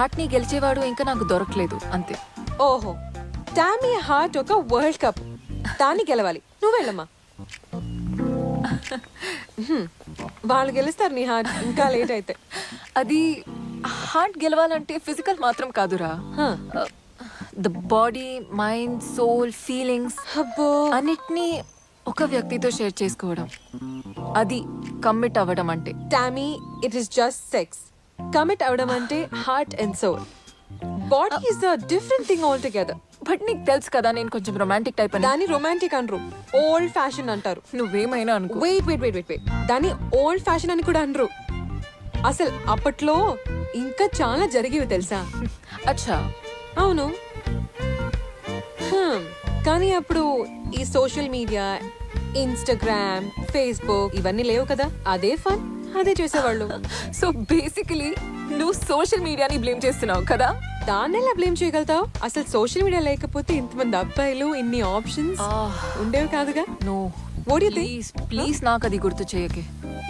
హార్ట్ని గెలిచేవాడు ఇంకా నాకు దొరకలేదు అంతే. ఓహో, టామీ హార్ట్ ఒక వరల్డ్ కప్, దాన్ని గెలవాలి. నువ్వు వెళ్ళమ్మా. వాళ్ళు గెలుస్తారు నీ హార్ట్, ఇంకా లేట్ అయితే. అది హార్ట్ గెలవాలంటే ఫిజికల్ మాత్రం కాదురా. Huh. The body, mind, soul, feelings అబ్బో, అన్నిటినీ ఒక వ్యక్తితో షేర్ చేసుకోవడం, అది కమిట్ అవ్వడం అంటే. Tommy, it is just sex. Commit అవడం అంటే heart and soul. Body is a different thing all together. But నీకు తెలుసు కదా నేను కొంచెం రొమాంటిక్ టైప్ అని. దాన్ని రొమాంటిక్ అనరు, ఓల్డ్ ఫ్యాషన్ అంటారు. నువ్వేమైనా అనుకో. Wait wait wait wait wait దాన్ని ఓల్డ్ ఫ్యాషన్ అని కూడా అనరు. అసలు అప్పట్లో ఇంకా చాలా జరిగేవి తెలుసా? అచ్చా. అవును. కానీ అప్పుడు ఈ సోషల్ మీడియా, ఇన్స్టాగ్రామ్, ఫేస్బుక్ ఇవన్నీ లేవు కదా. అదే ఫన్, అదే చేసేవాళ్ళు. సో బేసికలీ నువ్వు సోషల్ మీడియాని బ్లేమ్ చేస్తున్నావు కదా. దాన్ని ఎలా బ్లేమ్ చేయగలుగుతావు? అసలు సోషల్ మీడియా లేకపోతే ఇంతమంది అబ్బాయిలు, ఇన్ని ఆప్షన్స్ ఉండేవి కాదుగా. No What do you think? Please please నాకు అది గుర్తు చేయకే.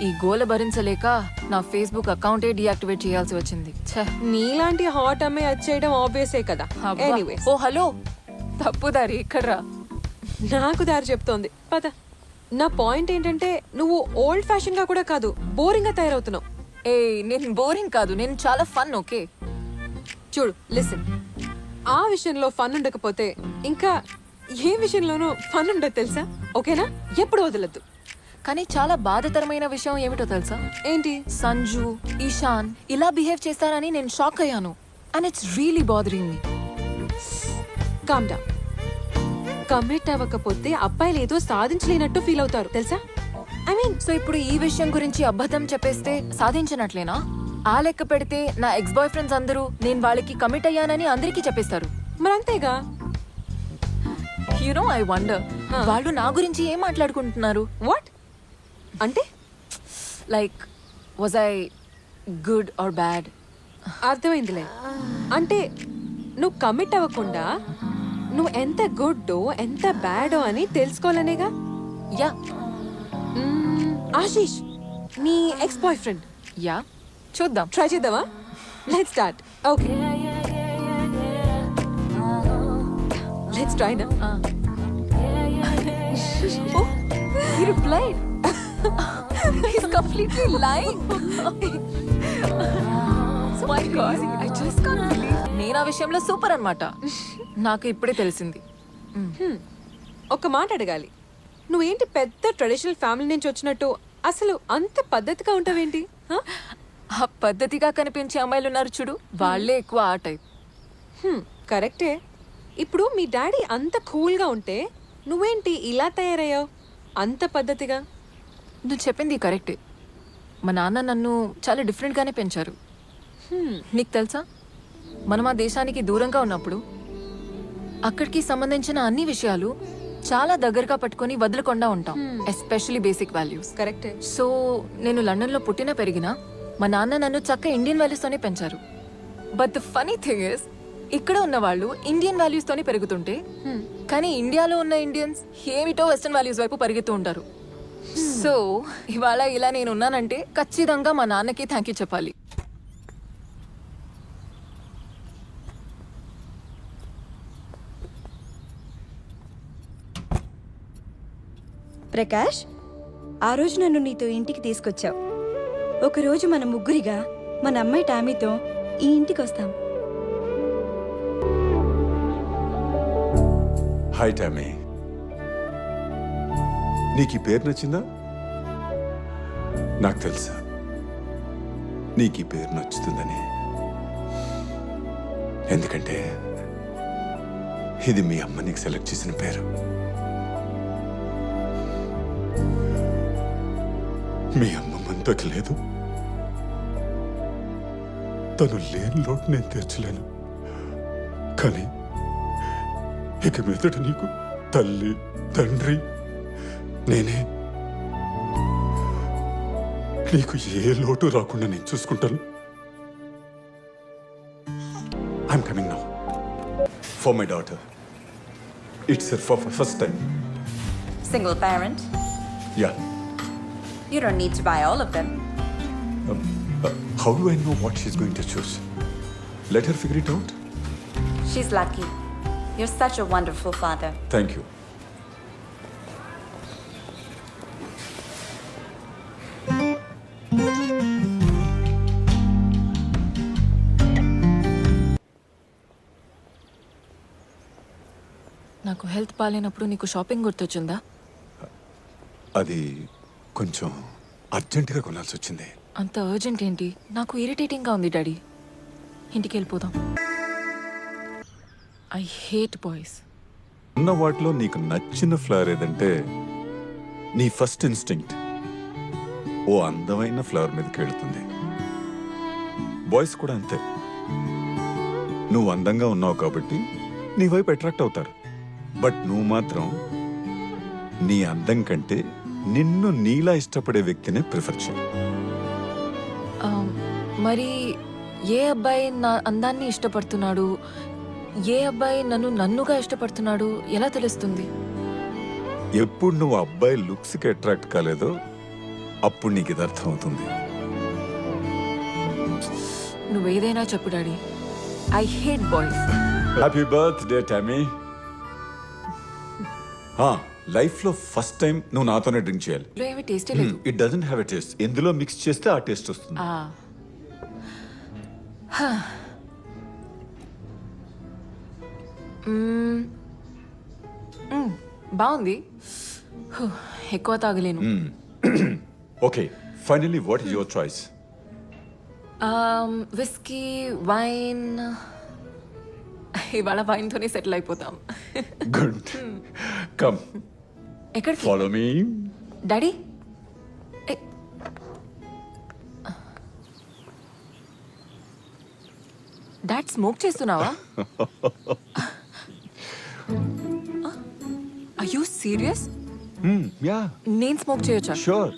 ఈ గోల భరించలేక నా ఫేస్బుక్ అకౌంటే డీయాక్టివేట్ చేయాల్సి వచ్చింది. ఛే. నీలాంటి హాట్ అమ్మాయి అది చేయడం ఆబ్వియసే కదా. అబ్బా. ఎనీవేస్, ఓ హలో, తప్పుదారి ఇక్కడ్రా. నాకు దారి చెప్తోంది, పద. నా పాయింట్ ఏంటంటే నువ్వు ఓల్డ్ ఫ్యాషన్ గా కూడా కాదు, బోరింగ్ గా తయారవుతున్నావు. ఏ నేను బోరింగ్ కాదు, నేను చాలా ఫన్. ఓకే చూడు, లిసన్, ఆ విషయంలో ఫన్ ఉండకపోతే ఇంకా ఏ విషయంలోనూ ఫన్ ఉండదు తెలుసా? ఓకేనా? ఎప్పుడు వదలద్దు. కానీ చాలా బాధాకరమైన విషయం ఏమిటో తెలుసా? ఏంటి? సంజు, ఈశాన్ ఇలా బిహేవ్ చేస్తారని నేను షాక్ అయ్యాను. And it's really bothering me. Calm down. Commit అవ్వకపోతే అబ్బాయిలు ఏదో సాధించలేనట్టు ఫీల్ అవుతారు తెలుసా? ఐ మీన్, సో ఇప్పుడు ఈ విషయం గురించి అబద్ధం చెప్పేస్తే సాధించినట్లేనా? ఆ లెక్క పెడితే నా ఎక్స్ బాయ్ ఫ్రెండ్స్ అందరూ నేను వాళ్ళకి కమిట్ అయ్యానని అందరికీ చెప్పేస్తారు. మరంతేగా. యు నో, ఐ వండర్ వాళ్ళు నా గురించి ఏం మాట్లాడుకుంటున్నారు. వాట్ అంటే? Like was I good or bad? అర్థమైందిలే. అంటే నువ్వు కమిట్ అవ్వకుండా నువ్వు ఎంత గుడ్డో ఎంత బ్యాడో అని తెలుసుకోవాలనేగా. యా ఆశీష్, నీ ఎక్స్ బాయ్ ఫ్రెండ్. యా, చూద్దాం. ట్రై చేద్దామా? Let's start. Okay, let's try నా. Oh, he replied. He's completely lying. My God, I just can't believe. నేను ఆ విషయంలో సూపర్ అన్నమాట. నాకు ఇప్పుడే తెలిసింది. ఒక మాట అడగాలి, నువ్వేంటి పెద్ద ట్రెడిషనల్ ఫ్యామిలీ నుంచి వచ్చినట్టు అసలు అంత పద్ధతిగా ఉంటావేంటి? ఆ పద్ధతిగా కనిపించే అమ్మాయిలు ఉన్నారు చూడు, వాళ్ళే ఎక్కువ ఆ టైప్. కరెక్టే. ఇప్పుడు మీ డాడీ అంత కూల్గా ఉంటే నువ్వేంటి ఇలా తయారయ్యావు అంత పద్ధతిగా? నువ్వు చెప్పింది కరెక్టే. మా నాన్న నన్ను చాలా డిఫరెంట్గానే పెంచారు. నీకు తెలుసా, మనం ఆ దేశానికి దూరంగా ఉన్నప్పుడు అక్కడికి సంబంధించిన అన్ని విషయాలు చాలా దగ్గరగా పట్టుకొని వదలకుండా ఉంటాం, ఎస్పెషలీ బేసిక్ వాల్యూస్. కరెక్టే. సో నేను లండన్లో పుట్టిన పెరిగినా మా నాన్న నన్ను చక్క ఇండియన్ వాల్యూస్తోనే పెంచారు. But the funny thing is, ఇక్కడ ఉన్న వాళ్ళు ఇండియన్ వాల్యూస్తోనే పెరుగుతుంటే కానీ ఇండియాలో ఉన్న ఇండియన్స్ ఏమిటో వెస్టర్న్ వాల్యూస్ వైపు పరిగెత్తూ ఉంటారు. సో ఇవాళ ఇలా నేను ఉన్నానంటే ఖచ్చితంగా మా నాన్నకి థ్యాంక్ యూ చెప్పాలి. ప్రకాష్, ఆ రోజు నన్ను నీతో ఇంటికి తీసుకొచ్చావు. ఒకరోజు మన ముగ్గురిగా మన అమ్మాయి టామీతో ఈ ఇంటికి వస్తాం. హాయ్ టామీ, నీకు ఈ పేరు నచ్చిందా? నాకు తెలుసా నీకు ఈ పేరు నచ్చుతుందని. ఎందుకంటే ఇది మీ అమ్మ నీకు సెలెక్ట్ చేసిన పేరు. మీ అమ్మ మనతోకి లేదు, తను లేని లోటు నేను తీర్చలేను. కానీ ఇక మీదట నీకు తల్లి, తండ్రి నేనే. నీకు ఏ లోటు రాకుండా నేను చూసుకుంటాను. I'm coming now for my daughter. It's her first time. Single parent? Yeah. You don't need to buy all of them. How do I know what she's going to choose? Let her figure it out. She's lucky. You're such a wonderful father. Thank you. నాకు health బాగాలేనప్పుడు నీకు shopping గుర్తొచ్చిందా? అది కొంచెం అర్జెంటుగా కొనాల్సి వచ్చింది. అంత అర్జెంట్ ఏంటి? నాకు ఇరిటేటింగ్గా ఉంది డాడీ. ఇంటికి వెళ్ళిపోదాం. I hate boys. ఉన్న వాటిలో నీకు నచ్చిన ఫ్లవర్ ఏదంటే నీ ఫస్ట్ ఇన్స్టింక్ట్ ఓ అందమైన ఫ్లవర్ మీదకి వెళుతుంది. బాయ్స్ కూడా అంతే. నువ్వు అందంగా ఉన్నావు కాబట్టి నీ వైపు అట్రాక్ట్ అవుతారు. బట్ నువ్వు మాత్రం నీ అందం కంటే నిన్ను నీలా ఇష్టపడే వ్యక్తినే ప్రిఫర్ చేయి. మరి ఏ అబ్బాయి నా అందాన్ని ఇష్టపడుతున్నాడు, ఏ అబ్బాయి నన్నుగా ఇష్టపడుతున్నాడు ఎలా తెలుస్తుంది? ఎప్పుడు నువ్వు అబ్బాయి లుక్స్కి అట్రాక్ట్ కాలేదో అప్పుడు నీకు ఇది అర్థం అవుతుంది. నువ్వేదైనా చెప్పు daddy. I hate boys. Happy birthday Tommy. లైఫ్లో ఫస్ట్ టైం నువ్వు నాతోనే డ్రింక్ చేయాలి. ఏమి టేస్టే లేదు. It doesn't have a taste. ఎందులో మిక్స్ చేస్తే ఆ టేస్ట్ వస్తుంది. బాగుంది. ఎక్కువ తాగలేను. Okay, finally what is your choice? Whisky, wine. ఇవాళ వైన్తోనే సెటిల్ అయిపోతాం. గుడ్. కమ్ ఎక్కడికి? Follow me. Daddy dad smoke చేస్తున్నావా? Are you serious? యా, నేను స్మోక్ చేయొచ్చా? షూర్.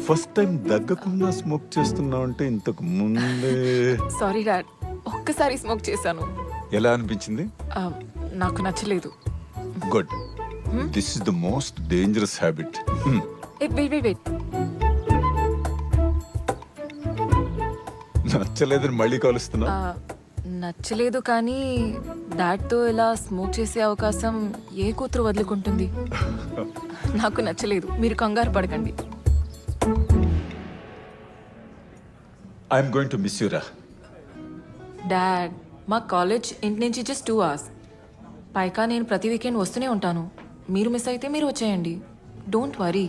ఫస్ట్ టైం దగ్గకుండా స్మోక్ చేస్తున్నావు అంటే ఇంతకు ముందే. సారీ డాడ్, ఒక్కసారి స్మోక్ చేశాను. ఎలా అనిపించింది? నాకు నచ్చలేదు. Good. This is the most dangerous habit. Wait. నచ్చలేదని మళ్ళీ కాలుస్తున్నా. నచ్చలేదు కానీ డాడ్తో ఇలా స్మోక్ చేసే అవకాశం ఏ కూతురు వదులుకుంటుంది? నాకు నచ్చలేదు. మీరు కంగారు పడకండి. I'm going to miss you రా. డాడ్, మా కాలేజ్ ఇంటి నుంచి జస్ట్ 2 hours. పైగా నేను ప్రతి వీకెండ్ వస్తూనే ఉంటాను. మీరు మిస్ అయితే మీరు వచ్చేయండి. Don't worry.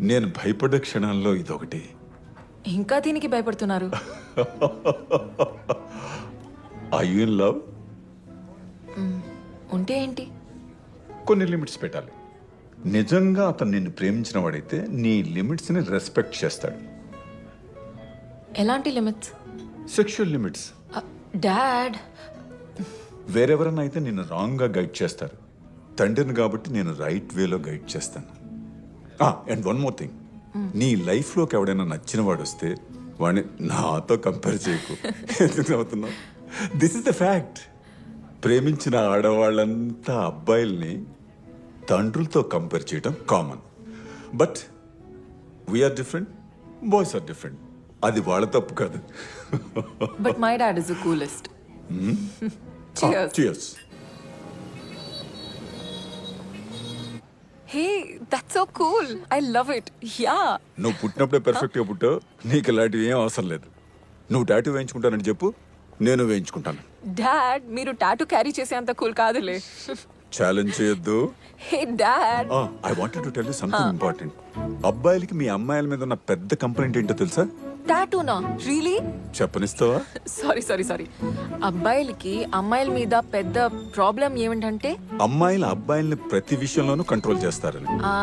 నేను భయపడ్డ క్షణాల్లో ఇదొకటి. ఇంకా దీనికి భయపడుతున్నారు? Are you in love? ఉంటే ఏంటి? కొన్ని లిమిట్స్ పెట్టాలి. నిజంగా అతను నిన్ను ప్రేమించిన వాడైతే నీ లిమిట్స్ని రెస్పెక్ట్ చేస్తాడు. ఎలాంటి లిమిట్స్? Sexual limits. డాడ్, వేరెవరన్నా అయితే నిన్ను రాంగ్గా గైడ్ చేస్తారు. తండ్రిని కాబట్టి నేను రైట్ వేలో గైడ్ చేస్తాను. అండ్ వన్ మోర్ థింగ్, నీ లైఫ్లోకి ఎవడైనా నచ్చిన వాడు వస్తే వాడిని నాతో కంపేర్ చేయకు. ఎందుకు అవుతున్నావు? This is the fact. ప్రేమించిన ఆడవాళ్ళంతా అబ్బాయిల్ని తండ్రులతో కంపేర్ చేయడం common. But we are different, boys are different. అది వాళ్ళ తప్పు కాదు. But my dad is the coolest. Cheers. Cheers. Hey, that's so cool. I love it. Yeah. నువ్వు పుట్టినప్పుడే పెర్ఫెక్ట్గా పుట్టావు. నీకు ఇలాంటివి ఏం అవసరం లేదు. నువ్వు టాటూ వేయించుకుంటానని చెప్పు, నేను వేయించుకుంటాను. డాడ్, మీరు టాటూ క్యారీ చేసే అంత కూల్ కాదులే. ఛాలెంజ్ చేయొద్దు. Hey dad, I wanted to tell you something important. అబ్బాయిలకి మీ అమ్మాయిల మీద ఉన్న పెద్ద కంప్లైంట్ ఏంటో తెలుసా? టాటూనా? రియలీ? చెప్పనిస్తావా? సారీ. అబ్బాయిలకి అమ్మాయిల మీద పెద్ద ప్రాబ్లం ఏమిటంటే అమ్మాయిలు అబ్బాయిల్ని ప్రతి విషయంలోనూ కంట్రోల్ చేస్తారని. ఆ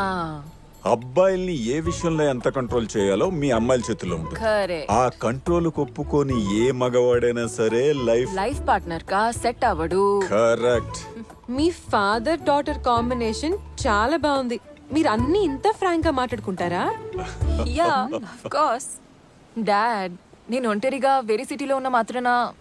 అబ్బాయిల్ని ఏ విషయంలో ఎంత కంట్రోల్ చేయాలో మీ అమ్మాయిల చేతుల్లో ఉంటుంది. కరెక్ట్. ఆ కంట్రోల్ ఒప్పుకొని ఏ మగవాడైనా సరే లైఫ్ పార్ట్నర్ కా సెట్ అవ్వడు. కరెక్ట్. మీ ఫాదర్ డాటర్ కాంబినేషన్ చాలా బాగుంది. మీరు అన్ని ఇంత ఫ్రాంక్ గా మాట్లాడుకుంటారా? Yeah, of course. డాడ్, నేను ఒంటరిగా వేరే సిటీలో ఉన్న మాత్రాన